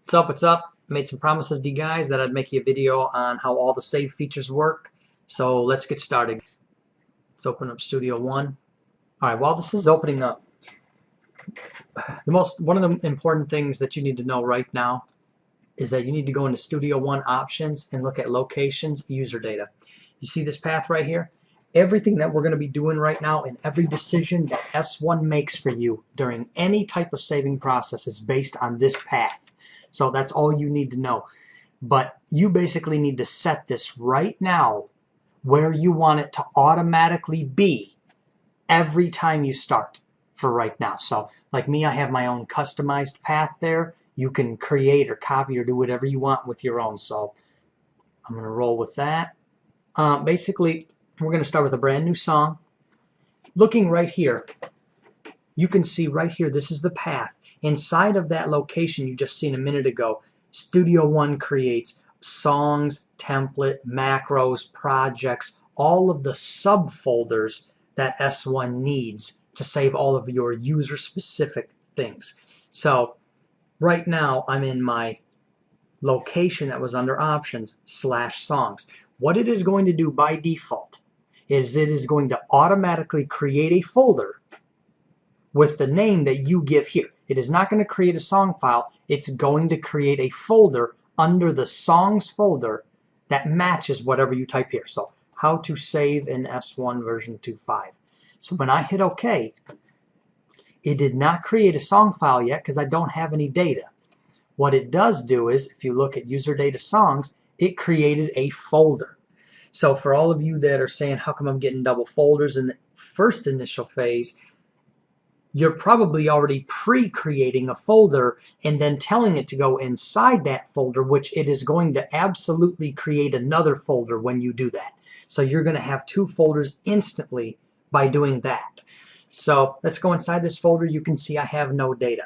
What's up? What's up? Made some promises to you guys that I'd make you a video on how all the save features work. So let's get started. Let's open up Studio One. Alright, while this is opening up, one of the important things that you need to know right now is that you need to go into Studio One options and look at locations, user data. You see this path right here? Everything that we're going to be doing right now and every decision that S1 makes for you during any type of saving process is based on this path. So that's all you need to know. But you basically need to set this right now where you want it to automatically be every time you start for right now. So like me, I have my own customized path there. You can create or copy or do whatever you want with your own. So I'm going to roll with that. Basically, we're going to start with a brand new song. Looking right here, you can see right here, this is the path. Inside of that location you just seen a minute ago, Studio One creates songs, template, macros, projects, all of the subfolders that S1 needs to save all of your user-specific things. So right now I'm in my location that was under options /songs. What it is going to do by default is it is going to automatically create a folder with the name that you give here. It is not going to create a song file. It's going to create a folder under the songs folder that matches whatever you type here. So how to save in S1 version 2.5. So when I hit OK, it did not create a song file yet because I don't have any data. What it does do is, if you look at user data songs, it created a folder. So for all of you that are saying, how come I'm getting double folders in the first initial phase, you're probably already pre-creating a folder and then telling it to go inside that folder, which it is going to absolutely create another folder when you do that. So you're going to have two folders instantly by doing that. So let's go inside this folder. You can see I have no data.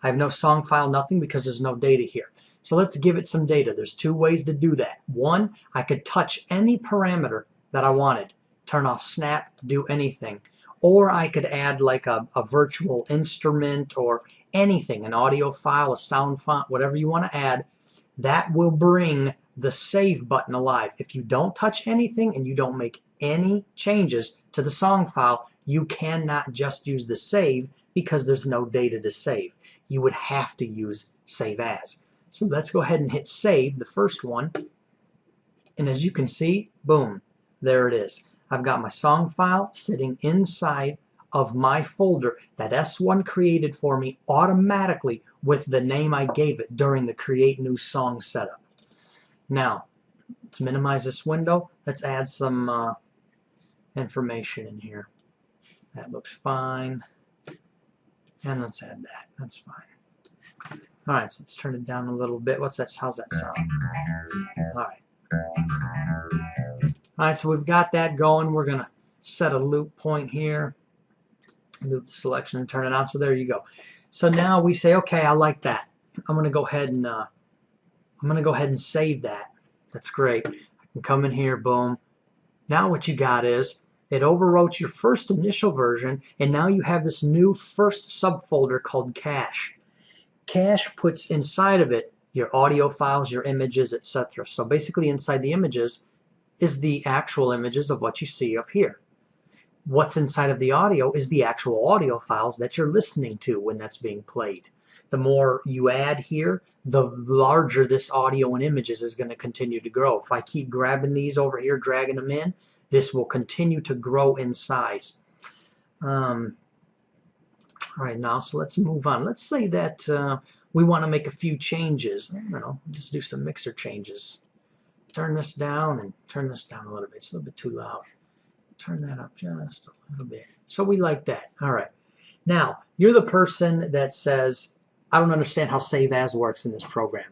I have no song file, nothing, because there's no data here. So let's give it some data. There's two ways to do that. One, I could touch any parameter that I wanted. Turn off snap, do anything. Or I could add like a virtual instrument or anything, an audio file, a sound font, whatever you want to add. That will bring the save button alive. If you don't touch anything and you don't make any changes to the song file, you cannot just use the save because there's no data to save. You would have to use save as. So let's go ahead and hit save, the first one. And as you can see, boom, there it is. I've got my song file sitting inside of my folder that S1 created for me automatically with the name I gave it during the create new song setup. Now, let's minimize this window. Let's add some information in here. That looks fine. And let's add that. That's fine. Alright, so let's turn it down a little bit. How's that sound? Alright. Alright, so we've got that going. We're going to set a loop point here. Loop the selection and turn it on. So there you go. So now we say, okay, I like that. I'm going to go ahead and save that. That's great. I can come in here, boom. Now what you got is it overwrote your first initial version, and now you have this new first subfolder called cache. Cache puts inside of it your audio files, your images, etc. So basically inside the images is the actual images of what you see up here. What's inside of the audio is the actual audio files that you're listening to when that's being played. The more you add here, the larger this audio and images is going to continue to grow. If I keep grabbing these over here, dragging them in, this will continue to grow in size. All right, now, so let's move on. Let's say that we want to make a few changes. I don't know, just do some mixer changes. Turn this down and turn this down a little bit. It's a little bit too loud. Turn that up just a little bit. So we like that. All right. Now, you're the person that says, I don't understand how save as works in this program.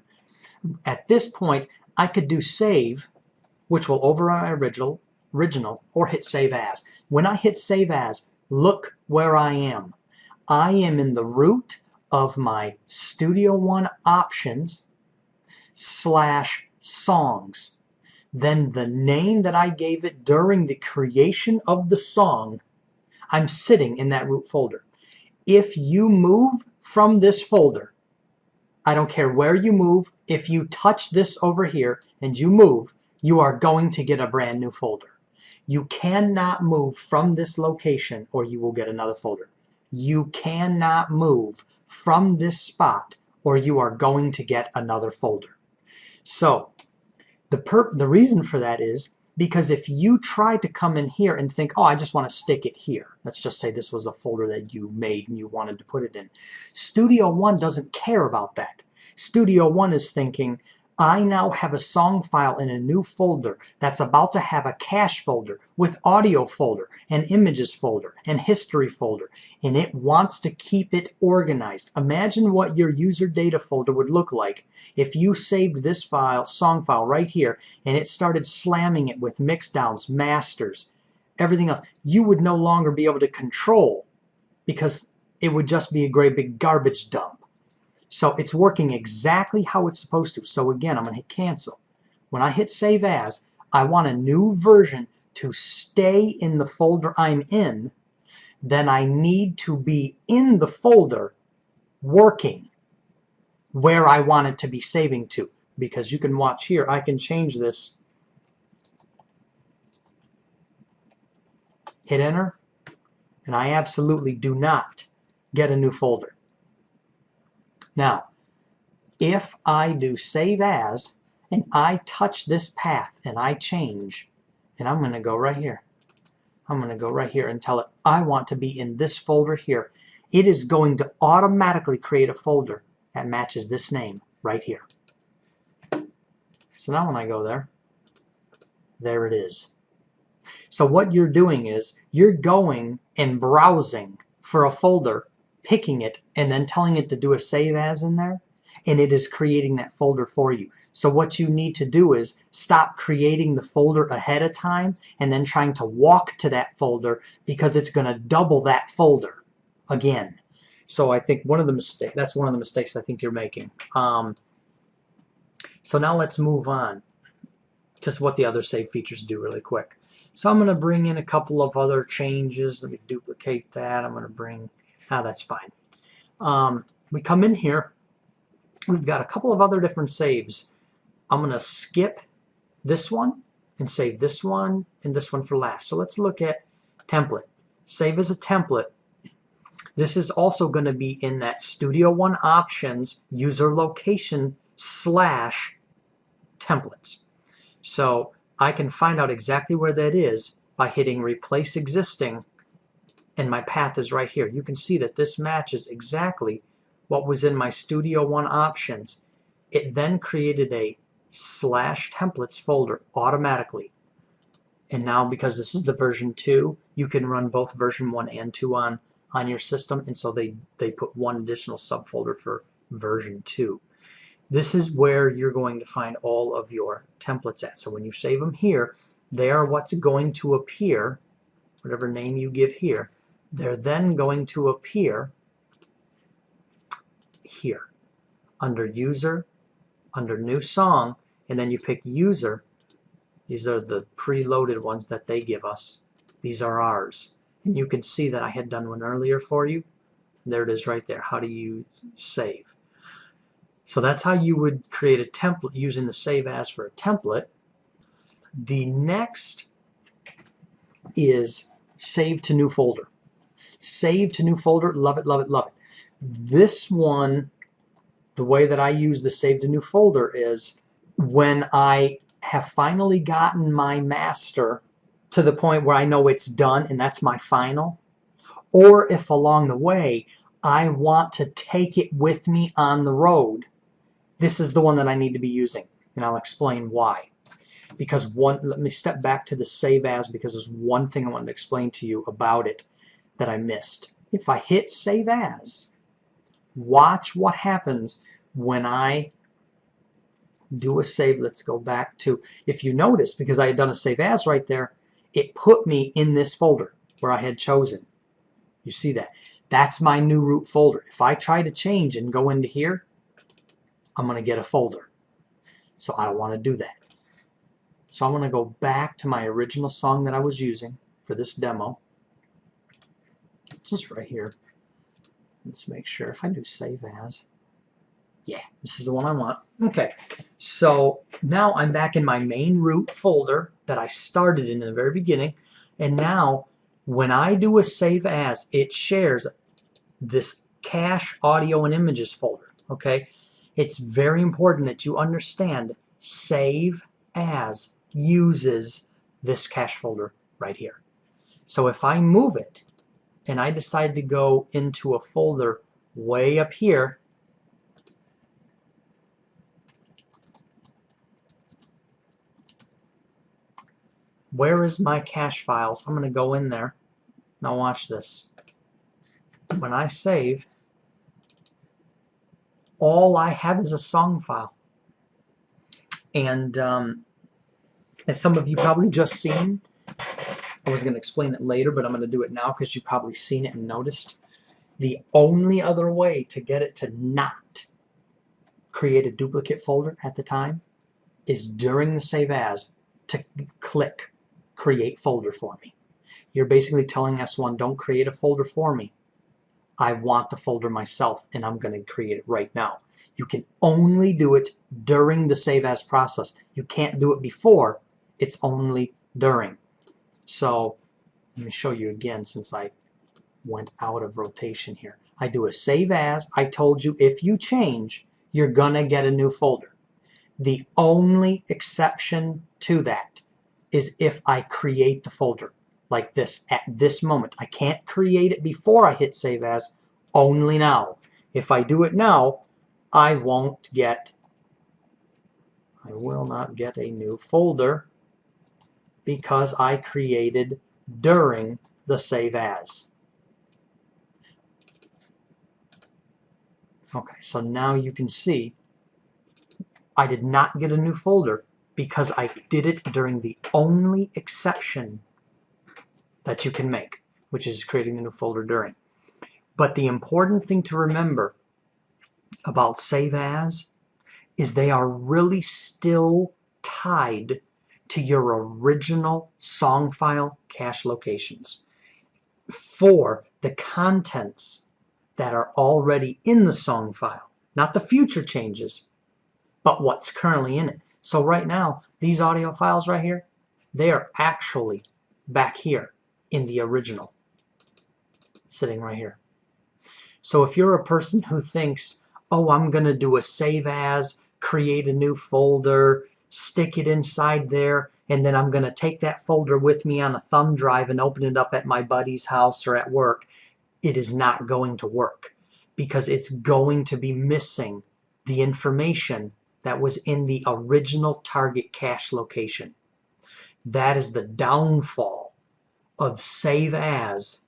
At this point, I could do save, which will override original, or hit save as. When I hit save as, look where I am. I am in the root of my Studio One options /songs. Then the name that I gave it during the creation of the song, I'm sitting in that root folder. If you move from this folder I don't care where you move. If you touch this over here and you move, you are going to get a brand new folder. You cannot move from this location or you will get another folder. You cannot move from this spot or you are going to get another folder. So the reason for that is because if you try to come in here and think, oh, I just want to stick it here. Let's just say this was a folder that you made and you wanted to put it in. Studio One doesn't care about that. Studio One is thinking, I now have a song file in a new folder that's about to have a cache folder with audio folder and images folder and history folder, and it wants to keep it organized. Imagine what your user data folder would look like if you saved this file, song file right here, and it started slamming it with mixdowns, masters, everything else. You would no longer be able to control because it would just be a great big garbage dump. So it's working exactly how it's supposed to. So again, I'm going to hit cancel. When I hit save as, I want a new version to stay in the folder I'm in. Then I need to be in the folder working where I want it to be saving to. Because you can watch here, I can change this. Hit enter, and I absolutely do not get a new folder. Now, if I do save as, and I touch this path, and I change, and I'm going to go right here. I'm going to go right here and tell it I want to be in this folder here. It is going to automatically create a folder that matches this name right here. So now when I go there it is. So what you're doing is you're going and browsing for a folder, picking it, and then telling it to do a save as in there, and it is creating that folder for you. So what you need to do is stop creating the folder ahead of time and then trying to walk to that folder, because it's going to double that folder again. So I think that's one of the mistakes I think you're making. So now let's move on to what the other save features do really quick. So I'm going to bring in a couple of other changes. Let me duplicate that. I'm going to bring, that's fine. We come in here. We've got a couple of other different saves. I'm going to skip this one and save this one and this one for last. So let's look at template. Save as a template. This is also going to be in that Studio One options user location / templates. So I can find out exactly where that is by hitting replace existing, and my path is right here. You can see that this matches exactly what was in my Studio One options. It then created a /templates folder automatically. And now, because this is the version 2, you can run both version 1 and 2 on your system, and so they put one additional subfolder for version 2. This is where you're going to find all of your templates at. So when you save them here, they are what's going to appear, whatever name you give here. They're then going to appear here under user, under new song, and then you pick user. These are the preloaded ones that they give us. These are ours. And you can see that I had done one earlier for you. There it is right there. How do you save? So that's how you would create a template using the save as for a template. The next is save to new folder. Save to new folder, love it, love it, love it. This one, the way that I use the save to new folder is when I have finally gotten my master to the point where I know it's done and that's my final, or if along the way I want to take it with me on the road, this is the one that I need to be using, and I'll explain why. Because let me step back to the save as, because there's one thing I wanted to explain to you about it that I missed. If I hit save as, watch what happens when I do a save. Let's go back to, if you notice, because I had done a save as right there, it put me in this folder where I had chosen. You see that? That's my new root folder. If I try to change and go into here, I'm going to get a folder. So I don't want to do that. So I'm going to go back to my original song that I was using for this demo. Just right here. Let's make sure if I do save as. Yeah, this is the one I want. Okay, so now I'm back in my main root folder that I started in the very beginning, and now when I do a save as, it shares this cache, audio, and images folder. Okay, it's very important that you understand save as uses this cache folder right here. So if I move it and I decide to go into a folder way up here, where is my cache files? I'm going to go in there. Now watch this. When I save, all I have is a song file. And as some of you probably just seen, I was going to explain it later, but I'm going to do it now because you've probably seen it and noticed. The only other way to get it to not create a duplicate folder at the time is during the save as to click create folder for me. You're basically telling S1, don't create a folder for me. I want the folder myself, and I'm going to create it right now. You can only do it during the save as process. You can't do it before. It's only during. So let me show you again since I went out of rotation here. I do a save as. I told you if you change, you're going to get a new folder. The only exception to that is if I create the folder like this at this moment. I can't create it before I hit save as, only now. If I do it now, I will not get a new folder because I created during the save as. Okay, so now you can see I did not get a new folder because I did it during the only exception that you can make, which is creating a new folder during. But the important thing to remember about save as is they are really still tied to your original song file cache locations for the contents that are already in the song file, not the future changes, but what's currently in it. So right now, these audio files right here, they are actually back here in the original, sitting right here. So if you're a person who thinks, oh, I'm going to do a save as, create a new folder, stick it inside there, and then I'm going to take that folder with me on a thumb drive and open it up at my buddy's house or at work, it is not going to work because it's going to be missing the information that was in the original target cache location. That is the downfall of save as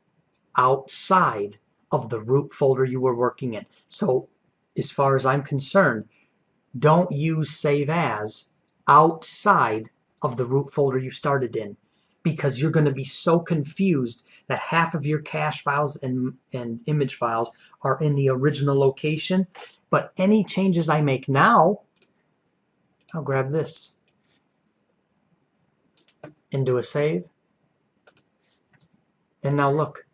outside of the root folder you were working in. So as far as I'm concerned, don't use save as outside of the root folder you started in, because you're going to be so confused that half of your cache files and image files are in the original location, but any changes I make now, I'll grab this and do a save. And now look,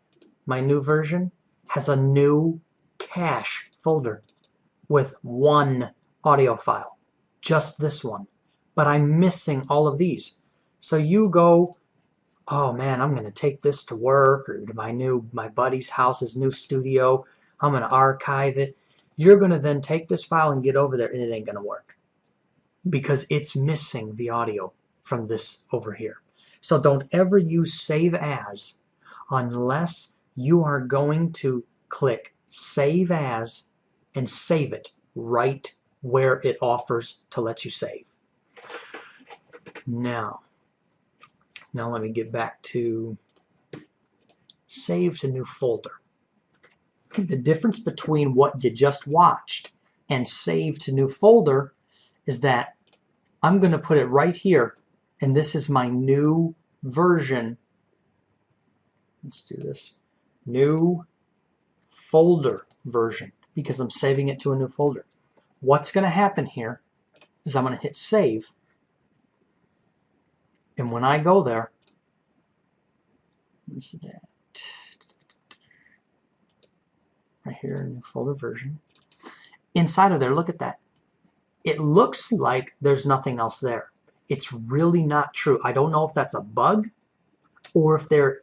my new version has a new cache folder with one audio file, just this one. But I'm missing all of these. So you go, oh man, I'm going to take this to work or to my buddy's house's new studio. I'm going to archive it. You're going to then take this file and get over there, and it ain't going to work because it's missing the audio from this over here. So don't ever use save as unless you are going to click save as and save it right where it offers to let you save. Now let me get back to save to new folder. The difference between what you just watched and save to new folder is that I'm going to put it right here, and this is my new version. Let's do this. New folder version, because I'm saving it to a new folder. What's going to happen here is I'm going to hit save, and when I go there, where's it at? Right here, new folder version. inside of there, look at that. It looks like there's nothing else there. It's really not true. I don't know if that's a bug or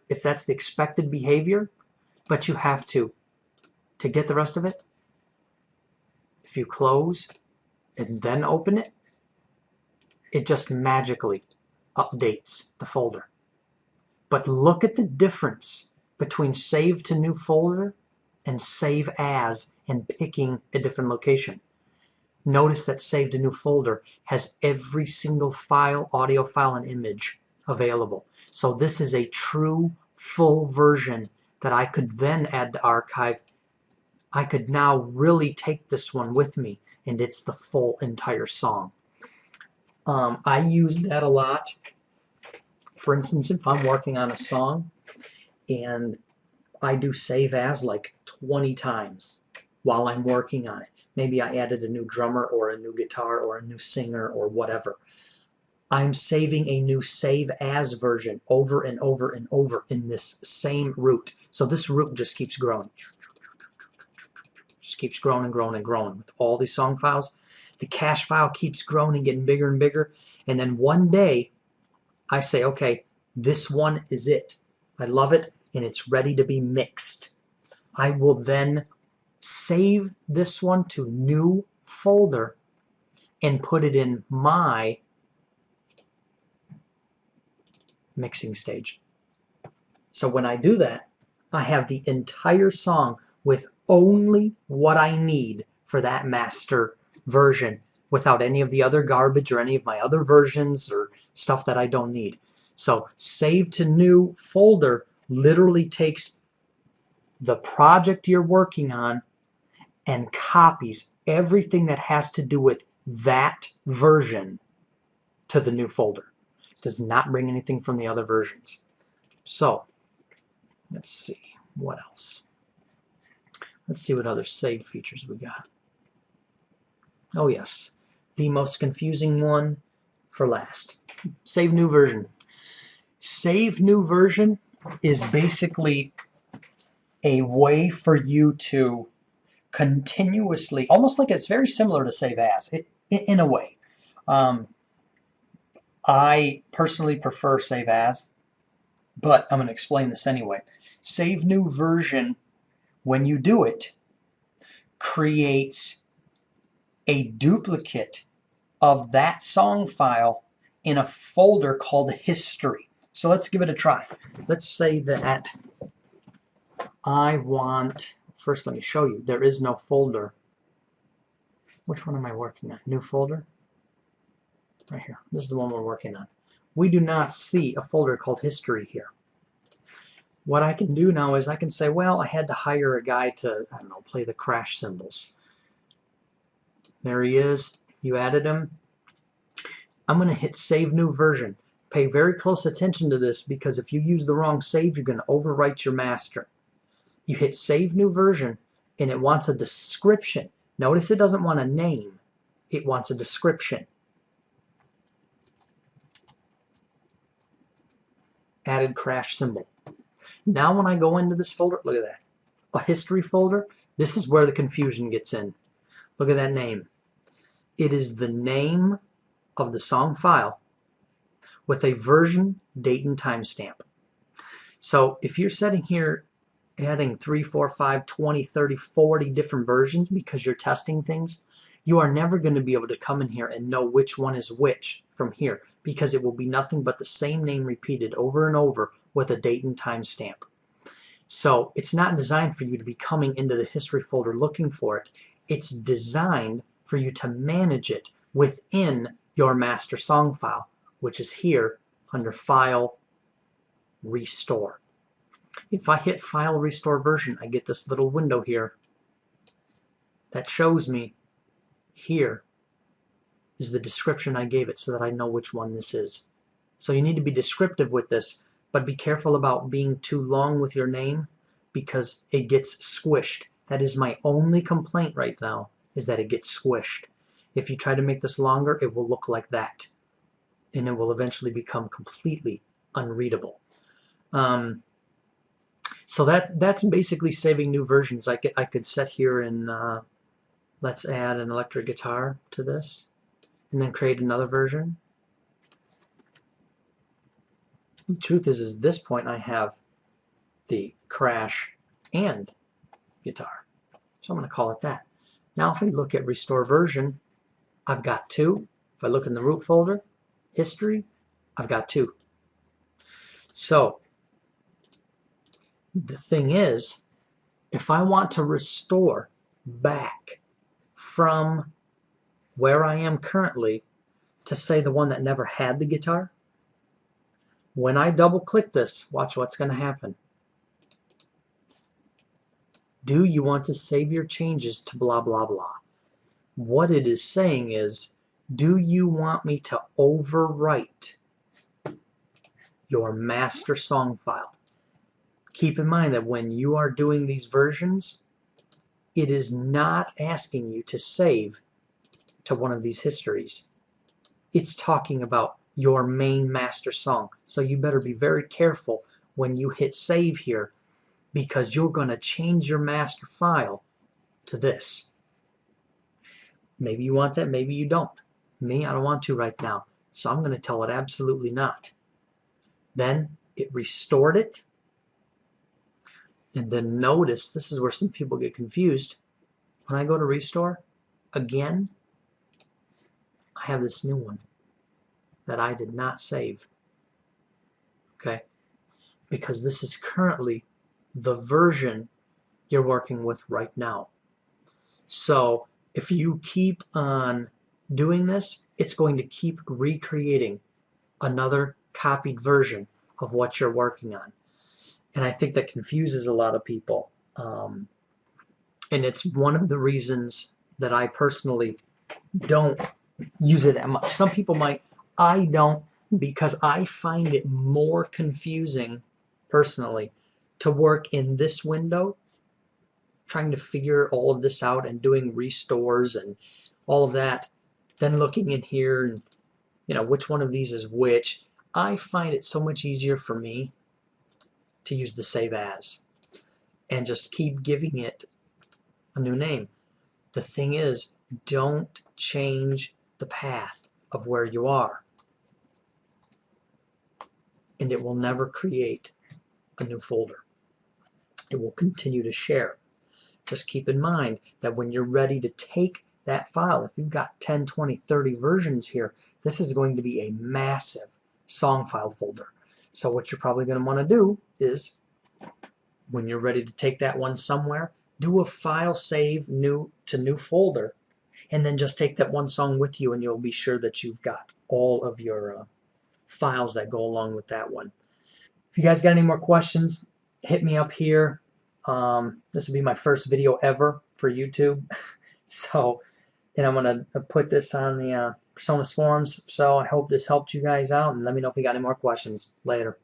if that's the expected behavior, but you have to get the rest of it. If you close and then open it, it just magically updates the folder. But look at the difference between save to new folder and save as and picking a different location. Notice that save to new folder has every single file, audio file, and image available. So this is a true full version that I could then add to archive. I could now really take this one with me, and it's the full entire song. I use that a lot. For instance, if I'm working on a song and I do save as like 20 times while I'm working on it. Maybe I added a new drummer or a new guitar or a new singer or whatever. I'm saving a new save as version over and over and over in this same root. So this root just keeps growing. Just keeps growing and growing and growing with all these song files. The cache file keeps growing and getting bigger and bigger. And then one day I say, okay, this one is it. I love it and it's ready to be mixed. I will then save this one to new folder and put it in my mixing stage. So when I do that, I have the entire song with only what I need for that master version without any of the other garbage or any of my other versions or stuff that I don't need. So save to new folder literally takes the project you're working on and copies everything that has to do with that version to the new folder. It does not bring anything from the other versions. So let's see what else. Let's see what other save features we got. Oh yes, the most confusing one for last. Save new version. Save new version is basically a way for you to continuously, almost like it's very similar to save as, in a way. I personally prefer save as, but I'm going to explain this anyway. Save new version, when you do it, creates a duplicate of that song file in a folder called history. So let's give it a try. Let's say that I want, first let me show you, there is no folder. Which one am I working on? New folder? Right here. This is the one we're working on. We do not see a folder called history here. What I can do now is I can say, well, I had to hire a guy to, I don't know, play the crash cymbals. There he is. You added him. I'm going to hit save new version. Pay very close attention to this because if you use the wrong save, you're going to overwrite your master. You hit save new version and it wants a description. Notice it doesn't want a name. It wants a description. Added crash cymbal. Now when I go into this folder, look at that. A history folder. This is where the confusion gets in. Look at that name. It is the name of the song file with a version, date, and timestamp. So if you're sitting here adding 3, 4, 5, 20, 30, 40 different versions because you're testing things, you are never going to be able to come in here and know which one is which from here because it will be nothing but the same name repeated over and over with a date and timestamp. So it's not designed for you to be coming into the history folder looking for it. It's designed for you to manage it within your master song file, which is here under File, Restore. If I hit File, Restore Version, I get this little window here that shows me here is the description I gave it so that I know which one this is. So you need to be descriptive with this, but be careful about being too long with your name because it gets squished. That is my only complaint right now, is that it gets squished. If you try to make this longer, it will look like that, and it will eventually become completely unreadable. So that's basically saving new versions. I could set here and Let's add an electric guitar to this and then create another version. The truth is at this point I have the crash and guitar. So I'm going to call it that. Now if we look at restore version, I've got 2. If I look in the root folder, history, I've got 2. So the thing is, if I want to restore back from where I am currently to say the one that never had the guitar, when I double click this, watch what's going to happen. Do you want to save your changes to blah blah blah? What it is saying is, do you want me to overwrite your master song file? Keep in mind that when you are doing these versions, it is not asking you to save to one of these histories. It's talking about your main master song. So you better be very careful when you hit save here, because you're going to change your master file to this. Maybe you want that, maybe you don't. Me, I don't want to right now. So I'm going to tell it absolutely not. Then it restored it. And then notice, this is where some people get confused. When I go to restore, again, I have this new one that I did not save. Okay? Because this is currently the version you're working with right now. So if you keep on doing this, it's going to keep recreating another copied version of what you're working on. And I think that confuses a lot of people. And it's one of the reasons that I personally don't use it that much. Some people might. I don't, because I find it more confusing personally to work in this window, trying to figure all of this out and doing restores and all of that, then looking in here and, you know, which one of these is which. I find it so much easier for me to use the save as and just keep giving it a new name. The thing is, don't change the path of where you are, and it will never create a new folder. It will continue to share. Just keep in mind that when you're ready to take that file, if you've got 10, 20, 30 versions here, this is going to be a massive song file folder. So what you're probably going to want to do is, when you're ready to take that one somewhere, do a file save new to new folder, and then just take that one song with you, and you'll be sure that you've got all of your files that go along with that one. If you guys got any more questions, hit me up here. This will be my first video ever for YouTube. So, and I'm going to put this on the Presonus forums. So I hope this helped you guys out, and let me know if you got any more questions later.